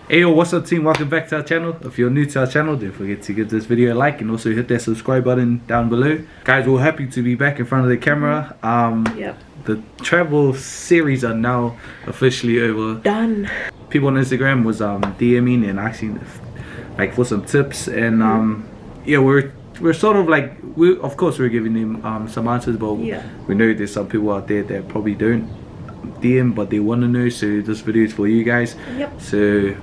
Hey yo, what's up team? Welcome back to our channel. If you're new to our channel, don't forget to give this video a like and also hit that subscribe button down below. Guys, we're happy to be back in front of the camera. The travel series are now officially over. Done. People on Instagram was DMing and asking like for some tips, and yeah, we're sort of like, of course we're giving them some answers, but we know there's some people out there that probably don't DM but they want to know, so this video is for you guys. So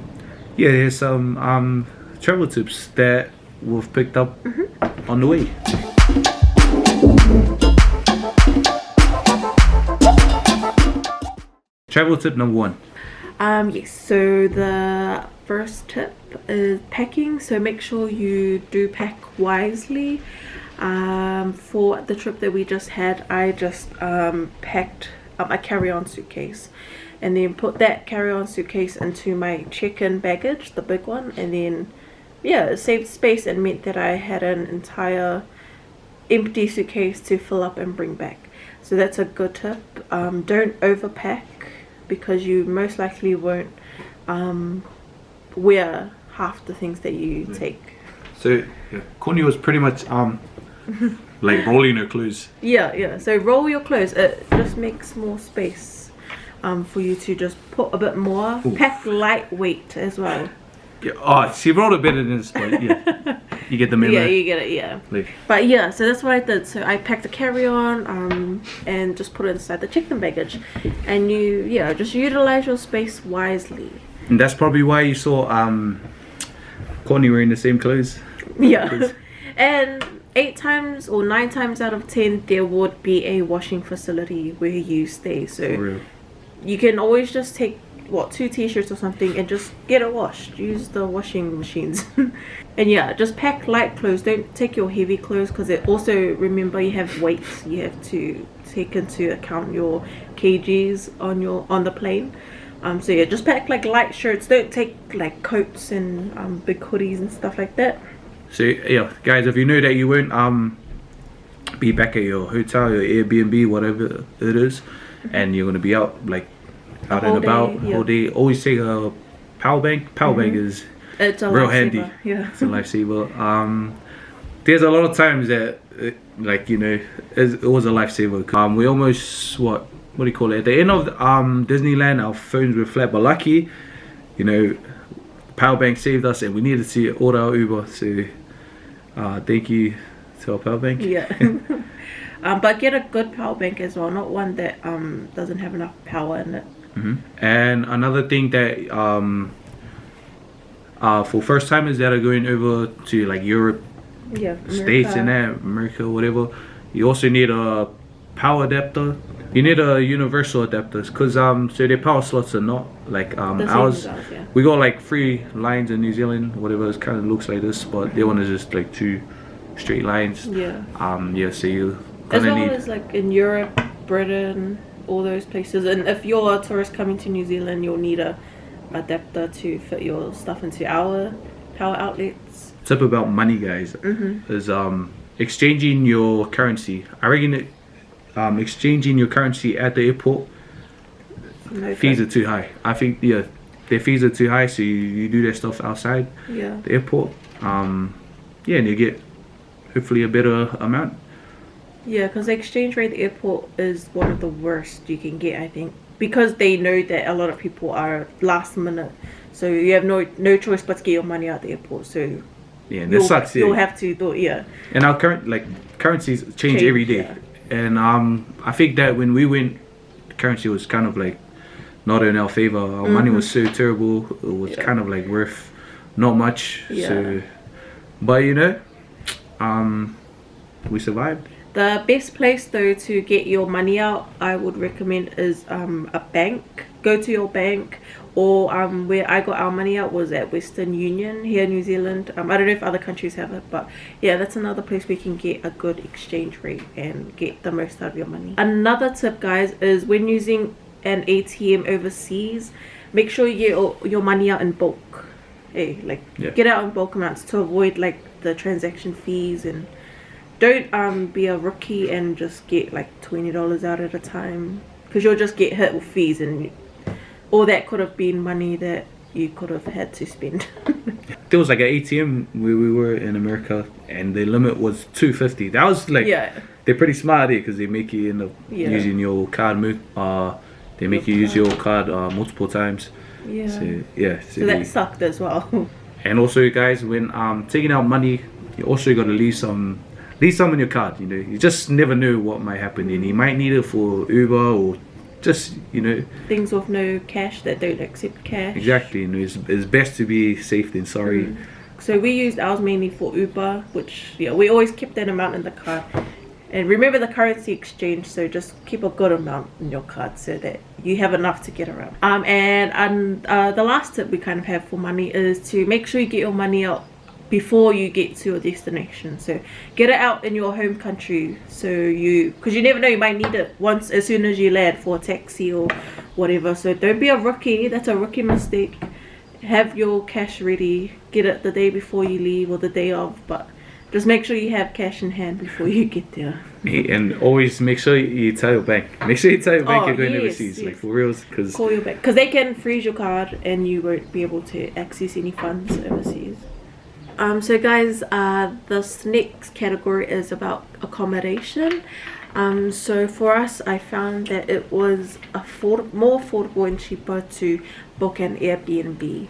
yeah, here's some travel tips that we've picked up on the way. Travel tip number 1. Yes, so the first tip is packing. So make sure you do pack wisely. For the trip that we just had, I just packed a carry-on suitcase and then put that carry-on suitcase into my check-in baggage, the big one, and then yeah, it saved space and meant that I had an entire empty suitcase to fill up and bring back. So that's a good tip. Don't overpack, because you most likely won't wear half the things that you take. So yeah, Connie was pretty much like rolling her clothes. Yeah, so roll your clothes. It just makes more space for you to just put a bit more. Ooh. Pack lightweight as well. Yeah, oh, she rolled it better than this, but yeah, you get the memo. Yeah, you get it, yeah. But yeah, so that's what I did. So I packed a carry-on and just put it inside the check-in baggage, and you just utilize your space wisely. And that's probably why you saw Connie wearing the same clothes. Yeah. And 8 times or 9 times out of 10 there would be a washing facility where you stay, so you can always just take 2 t-shirts or something and just get it washed. Use the washing machines. And yeah, just pack light clothes. Don't take your heavy clothes, because it also, remember, you have weights. You have to take into account your kgs on the plane. So yeah, just pack like light shirts. Don't take like coats and big hoodies and stuff like that. So yeah, guys, if you know that you won't be back at your hotel, your Airbnb, whatever it is, and you're gonna be out like out and about all day, always take a power bank. Power bank is real handy. Yeah, it's a lifesaver. There's a lot of times that like, you know, it was a lifesaver. We almost what do you call it, at the end of Disneyland, our phones were flat, but lucky, you know, power bank saved us and we needed to order our Uber, so thank you to our power bank. But get a good power bank as well, not one that doesn't have enough power in it. And another thing that for first timers that are going over to like Europe, States and that, America, whatever, you also need a power adapter. You need a universal adapters, because so their power slots are not like ours. We got like 3 lines in New Zealand, whatever, it kind of looks like this, but their one is just like 2 straight lines. So you as well as like in Europe, Britain, all those places. And if you're a tourist coming to New Zealand, you'll need a adapter to fit your stuff into our power outlets. Tip about money, guys, is exchanging your currency. I reckon it exchanging your currency at the airport, fees are too high. I think their fees are too high, so you do that stuff outside the airport, and you get hopefully a better amount. Because the exchange rate at the airport is one of the worst you can get, I think, because they know that a lot of people are last minute, so you have no choice but to get your money out the airport. So and that sucks. You'll have to do it. And our currencies change every day. And I think that when we went, the currency was kind of like not in our favor. Our money was so terrible. It was kind of like worth not much. So, but you know, we survived. The best place though to get your money out, I would recommend, is a bank. Go to your bank, or where I got our money out was at Western Union here in New Zealand. I don't know if other countries have it, but yeah, that's another place where you can get a good exchange rate and get the most out of your money. Another tip, guys, is when using an ATM overseas, make sure you get your money out in bulk. Get out in bulk amounts to avoid like the transaction fees, and don't be a rookie and just get like $20 out at a time, because you'll just get hit with fees, and all that could have been money that you could have had to spend. There was like an ATM where we were in America, and the limit was $2.50. That was like, they're pretty smart there because they make you end up using your card. They make you use your card multiple times. Yeah. So that sucked as well. And also, guys, when taking out money, you also got to leave some in your card. You know, you just never know what might happen. And you might need it for Uber or just, you know, things with no cash that don't accept cash. Exactly. You know, it's best to be safe than sorry. So we used ours mainly for Uber, which we always kept that amount in the card. And remember the currency exchange, so just keep a good amount in your card so that you have enough to get around. And the last tip we kind of have for money is to make sure you get your money out before you get to your destination. So get it out in your home country, so because you never know, you might need it as soon as you land for a taxi or whatever. So don't be a rookie. That's a rookie mistake. Have your cash ready. Get it the day before you leave or the day of, but just make sure you have cash in hand before you get there. And always make sure you tell your bank. Make sure you tell your bank you're going overseas, like for reals. Call your bank, because they can freeze your card and you won't be able to access any funds overseas. So guys, this next category is about accommodation. So for us, I found that it was more affordable and cheaper to book an Airbnb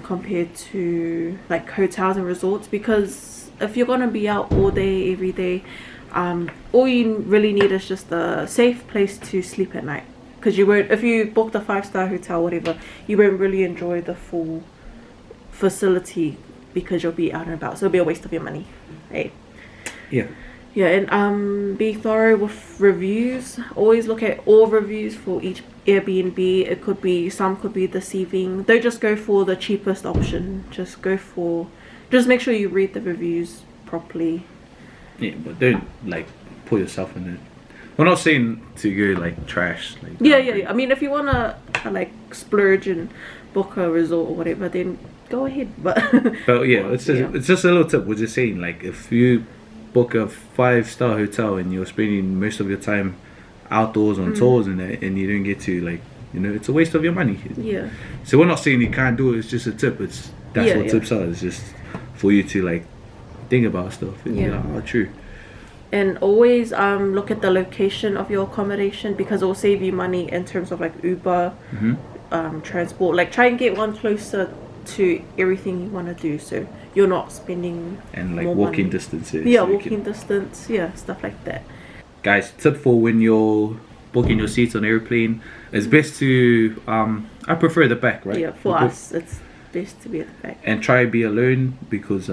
compared to like hotels and resorts, because if you're gonna be out all day every day, all you really need is just a safe place to sleep at night, because you won't, if you booked a 5-star hotel whatever, you won't really enjoy the full facility because you'll be out and about, so it'll be a waste of your money. Hey, and be thorough with reviews. Always look at all reviews for each Airbnb. Some could be deceiving. Don't just go for the cheapest option. Just make sure you read the reviews properly. Yeah, but don't like put yourself in it. We're not saying to go like trash. Like I mean, if you wanna like splurge and book a resort or whatever, then go ahead. But it's just a little tip. We're just saying, like, if you book a 5-star hotel and you're spending most of your time outdoors on tours and that, and you don't get to, like, you know, it's a waste of your money. Yeah. So we're not saying you can't do it. It's just a tip. That's what tips are. It's just for you to like think about stuff. And be like, oh, true. And always look at the location of your accommodation, because it will save you money in terms of like Uber, transport. Like, try and get one closer to everything you want to do, so you're not spending and like more walking money. distances. Distance, stuff like that. Guys, tip for when you're booking your seats on airplane, it's best to I prefer the back, right? Yeah, for us it's best to be at the back. And try be alone, because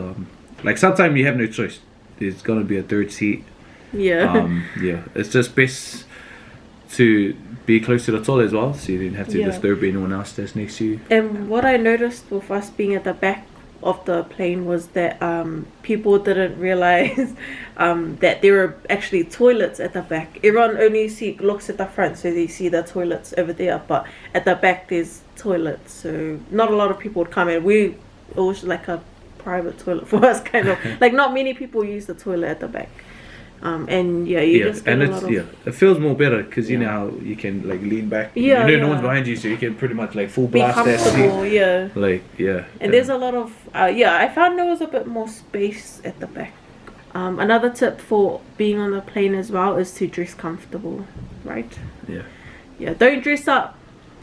like sometimes you have no choice. There's gonna be a third seat. It's just best to be close to the toilet as well, so you didn't have to disturb anyone else that's next to you. And what I noticed with us being at the back of the plane was that people didn't realize that there were actually toilets at the back. Everyone only looks at the front, so they see the toilets over there, but at the back there's toilets, so not a lot of people would come in. It was like a private toilet for us, kind of. Like, not many people use the toilet at the back. Just get a lot of, it feels more better, because you know how you can like lean back. No one's behind you, so you can pretty much like full blast that seat. And there's a lot of I found there was a bit more space at the back. Another tip for being on the plane as well is to dress comfortable, right? Don't dress up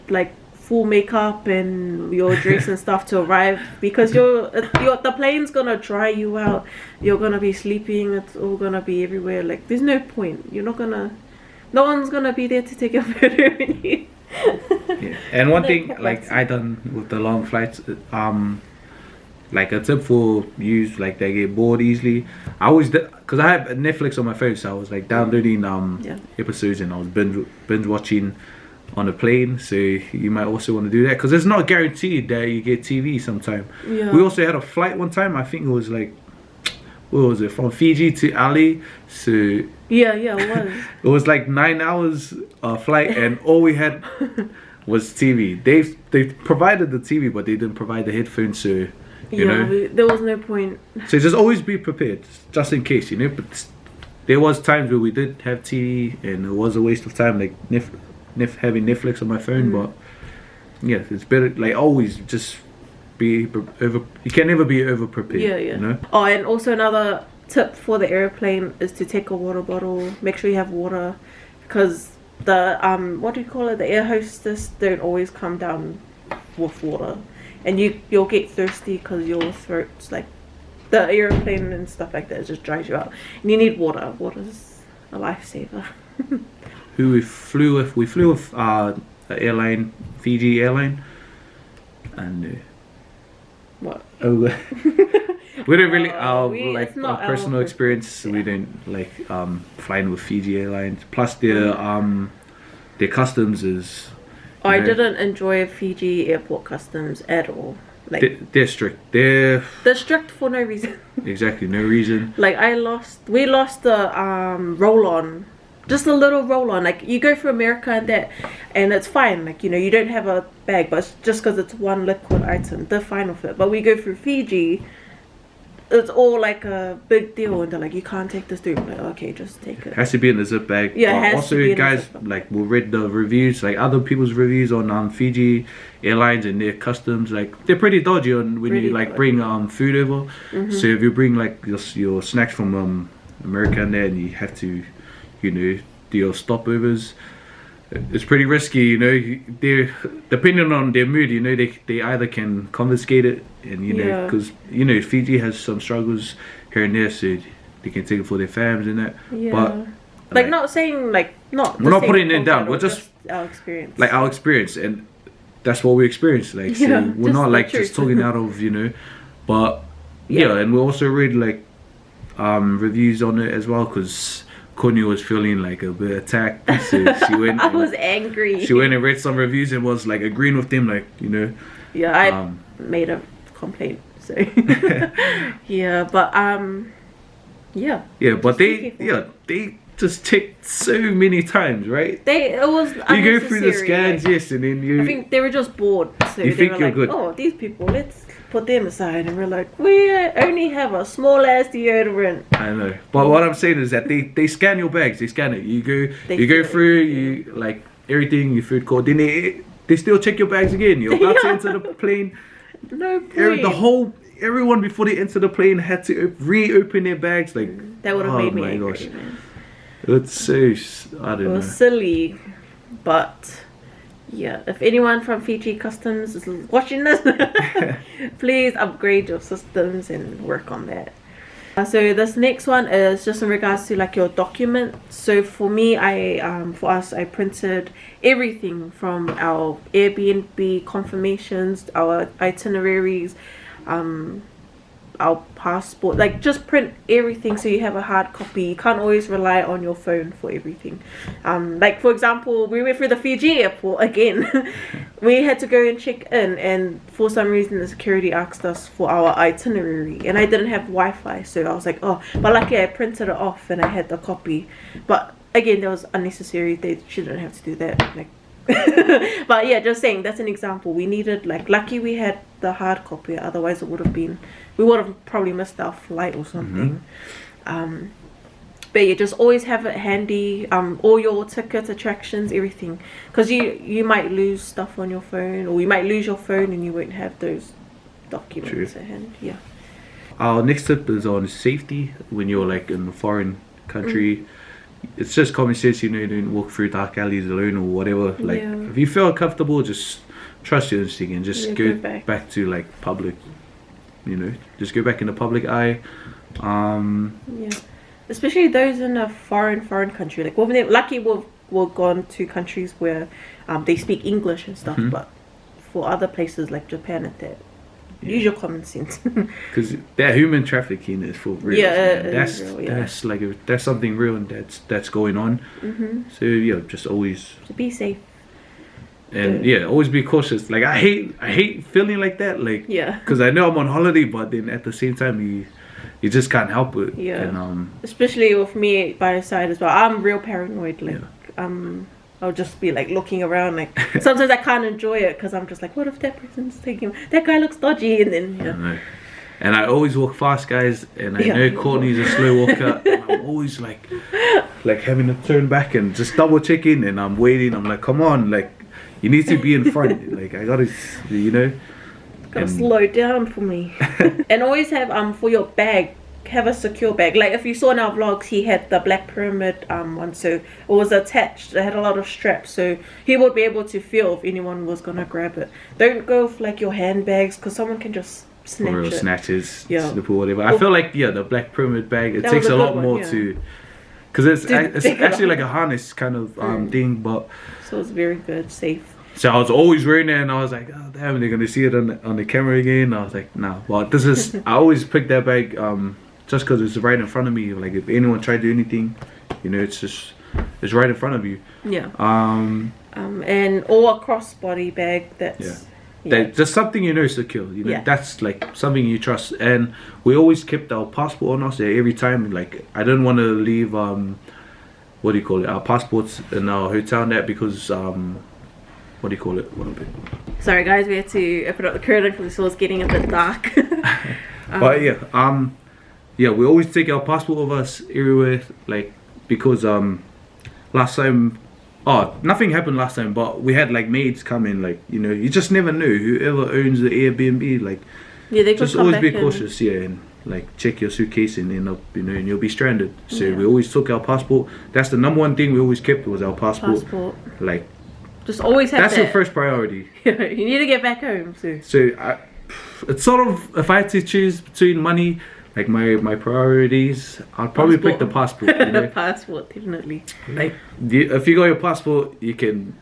like full makeup and your dress and stuff to arrive, because the plane's gonna dry you out. You're gonna be sleeping. It's all gonna be everywhere. Like, there's no point. No one's gonna be there to take a photo of you. And one thing like I done with the long flights, like a tip for you, like they get bored easily. I always, because I have Netflix on my phone, so I was like downloading episodes, and I was binge watching on the plane. So you might also want to do that, because it's not guaranteed that you get TV sometime. We also had a flight one time, I think it was like, what was it, from Fiji to Ali, so it was it was like 9 hours flight, and all we had was TV. They provided the TV, but they didn't provide the headphones, so you know, there was no point. So just always be prepared, just in case, you know. But there was times where we did have TV, and it was a waste of time, like having Netflix on my phone, but yeah, it's better, like, always just be over, you can never be over prepared. Yeah. You know? Oh, and also another tip for the airplane is to take a water bottle. Make sure you have water, because the what do you call it, the air hostess don't always come down with water, and you'll get thirsty because your throat's like, the airplane and stuff like that, it just dries you out, and you need water. Water's a lifesaver. Who we flew with an airline, Fiji airline, and What? oh, we don't really our personal our experience. Yeah. We don't like flying with Fiji Airlines. Plus their customs is. I didn't enjoy Fiji airport customs at all. Like They're strict. They're strict for no reason. exactly no reason. Like we lost the roll-on, just a little roll-on. Like you go through America and it's fine. Like, you know, you don't have a bag, but it's just because it's one liquid item, they're fine with it. But we go through Fiji, it's all like a big deal, and they're like, you can't take this through. I'm like, okay, just take it. It has to be in the zip bag. Yeah, it has also, to be in guys, a zip bag. like, we'll read the reviews, like other people's reviews on Fiji Airlines and their customs. Like, they're pretty dodgy on when you like bring food over. So if you bring like your snacks from America and there, and you have to, you know, do your stopovers, it's pretty risky. You know, they're depending on their mood. You know, they either can confiscate it, and you know, because you know Fiji has some struggles here and there, so they can take it for their families and that. Yeah. But like not saying like not. We're not putting it down. We're just our experience. Like our experience, and that's what we experienced. Like, so we're not like just talking out of, you know, but yeah, and we also read like reviews on it as well, because Courtney was feeling like a bit attacked, so she went. I was angry. She went and read some reviews and was like agreeing with them, like, you know. Yeah, I made a complaint. So yeah, but but they just checked so many times, right? It was you go through the scans, yes, and then I think they were just bored, so you they think were you're like, good. oh, these people, let's put them aside, and we're like, we only have a small ass deodorant. I know, but what I'm saying is that they scan your bags, they scan it. You go through, you like everything, your food code. Then they still check your bags again. You're about to enter the plane. No point. Everyone before they enter the plane had to reopen their bags. Like, that would have made me angry, gosh. man. It's so, I don't know. It was silly, but yeah, if anyone from Fiji Customs is watching this, please upgrade your systems and work on that. So this next one is just in regards to like your documents. So for me, for us, I printed everything from our Airbnb confirmations, our itineraries, our passport, like just print everything so you have a hard copy. You can't always rely on your phone for everything. Like for example, we went through the Fiji airport again. We had to go and check in, and for some reason the security asked us for our itinerary, and I didn't have Wi-Fi, so I was like, oh, but luckily I printed it off and I had the copy. But again, that was unnecessary. They shouldn't have to do that. Like but yeah, just saying, that's an example. We needed, like, lucky we had the hard copy, otherwise it would have been, we would have probably missed our flight or something. But yeah, just always have it handy, all your tickets, attractions, everything, because you might lose stuff on your phone, or you might lose your phone and you won't have those documents at hand. Yeah. Our next tip is on safety when you're like in a foreign country. It's just common sense, you know, you don't walk through dark alleys alone or whatever. Like, if you feel uncomfortable, just trust your instinct and just go back to like public, you know, just go back in the public eye. Especially those in a foreign country. Like, lucky we've gone to countries where they speak English and stuff, but for other places like Japan and that, use your common sense. Because that human trafficking is for real. That's like that's something real, and that's going on. So yeah, just always be safe. And always be cautious. Like, I hate feeling like that. Like, because I know I'm on holiday, but then at the same time you just can't help it. And, especially with me by your side as well. I'm real paranoid. Like I'll just be like looking around. Like sometimes I can't enjoy it because I'm just like, what if that person's taking? That guy looks dodgy, and then And I always walk fast, guys. And I know Courtney's a slow walker. And I'm always like having to turn back and just double checking. And I'm waiting. I'm like, come on, like, You need to be in front. Like I gotta, you know. Gotta slow down for me. And always have for your bag, have a secure bag. Like if you saw in our vlogs, he had the Black Pyramid one, so it was attached. It had a lot of straps, so he would be able to feel if anyone was gonna grab it. Don't go with like your handbags, because someone can just snatch it. Snatches, slip or whatever. I feel like the Black Pyramid bag, it takes a lot more to, because it's actually like a harness kind of thing, but so it's very good, safe. So I was always wearing it, and I was like, oh damn, they're gonna see it on the camera again. I was like, nah. Well, this is I always pick that bag just because it's right in front of me. Like if anyone tried to do anything, you know, it's right in front of you. Yeah. And or a crossbody bag. That's just something you know secure. You know, that's like something you trust. And we always kept our passport on us every time. Like I didn't want to leave what do you call it? Our passports in our hotel and that, because what do you call it? Sorry guys, we had to open up the curtain because it was getting a bit dark. But yeah, we always take our passport with us everywhere, like because last time, nothing happened last time, but we had like maids come in, like, you know, you just never know whoever owns the Airbnb, like, they could just always be cautious, and like check your suitcase and end up, you know, and you'll be stranded. So we always took our passport. That's the #1 thing we always kept, was our passport. Like, just always have that's your first priority. You need to get back home too. So it's sort of, if I had to choose between money, like my priorities, I'd probably pick the passport. You know? The passport, definitely. Like if you got your passport, you can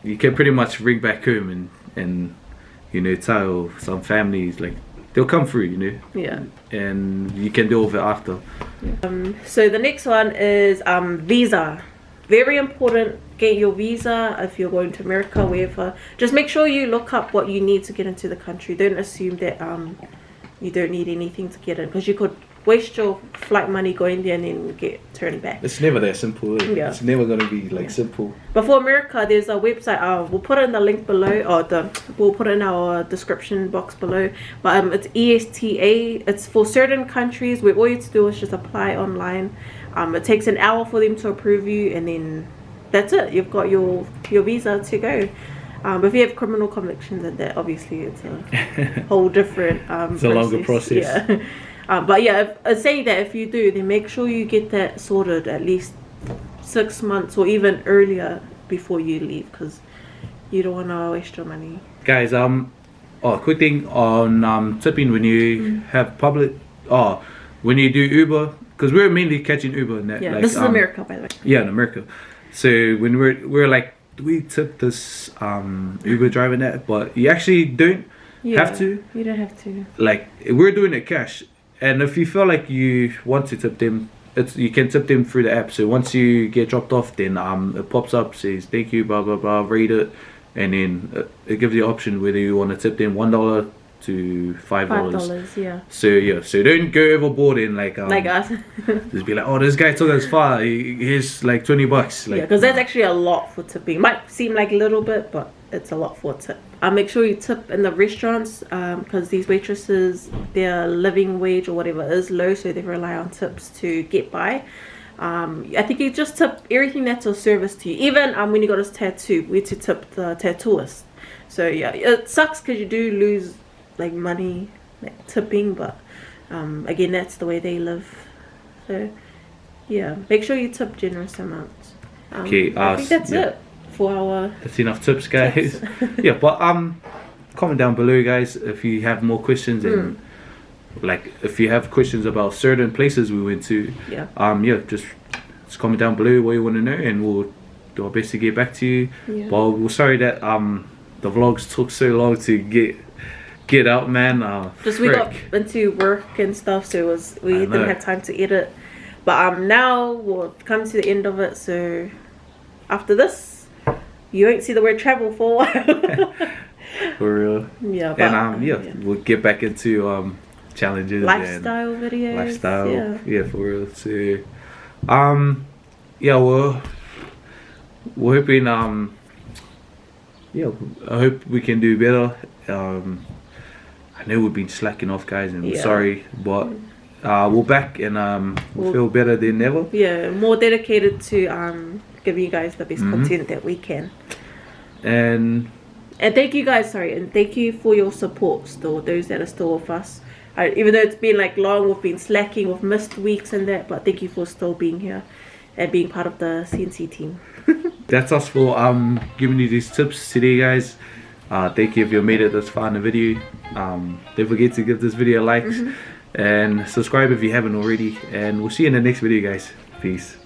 pretty much bring back home and you know, tell some families, like they'll come through, you know. Yeah. And you can deal with it after. So the next one is visa. Very important. Get your visa if you're going to America, wherever. Just make sure you look up what you need to get into the country. Don't assume that you don't need anything to get in, because you could waste your flight money going there and then get turned back. It's never that simple. It's never gonna be like simple. But for America, there's a website. We'll put it in the link below, or we'll put it in our description box below. But it's ESTA. It's for certain countries where all you have to do is just apply online. It takes an hour for them to approve you, and then that's it. You've got your visa to go. But if you have criminal convictions and that, obviously it's a whole different it's a longer process. Yeah. But yeah, saying that, if you do, then make sure you get that sorted at least 6 months or even earlier before you leave, because you don't want to waste your money. Guys, quick thing on tipping when you have public, when you do Uber, because we're mainly catching Uber in that. Yeah, like, this is America, by the way. Yeah, in America. So when we're like, do we tip this Uber driver that? But you actually don't have to. You don't have to. Like, we're doing it cash, and if you feel like you want to tip them, you can tip them through the app. So once you get dropped off, then it pops up, says thank you, blah blah blah, rate it, and then it gives you the option whether you want to tip them $1 to $5. Yeah. So don't go overboard and like us. just be like, oh, this guy took us far, here's like $20. Like, because that's actually a lot for tipping. Might seem like a little bit, but it's a lot for a tip. Make sure you tip in the restaurants, because these waitresses, their living wage or whatever is low, so they rely on tips to get by. I think you just tip everything that's a service to you. Even when you got this tattoo, we had to tip the tattooist. So yeah, it sucks because you do lose like money, like tipping, but again, that's the way they live. So yeah, make sure you tip generous amounts. Okay, I think that's it for our. That's enough tips, guys. Yeah, but comment down below, guys, if you have more questions, and like if you have questions about certain places we went to. Just comment down below what you want to know, and we'll do our best to get back to you. But we're sorry that the vlogs took so long to get out, man. We got into work and stuff, so we didn't have time to edit. But now we'll come to the end of it, so after this you won't see the word travel for a while. For real. Yeah, but, and we'll get back into challenges, lifestyle and videos. Yeah, for real. So we're hoping I hope we can do better. I know we've been slacking off, guys, and we're sorry, but we're back, and we'll feel better than ever. Yeah, more dedicated to giving you guys the best content that we can. And thank you guys, and thank you for your support still, those that are still with us. Even though it's been like long, we've been slacking, we've missed weeks and that, but thank you for still being here and being part of the CNC team. That's us for giving you these tips today, guys. Thank you if you made it this far in the video. Don't forget to give this video a like and subscribe if you haven't already, and we'll see you in the next video, guys. Peace.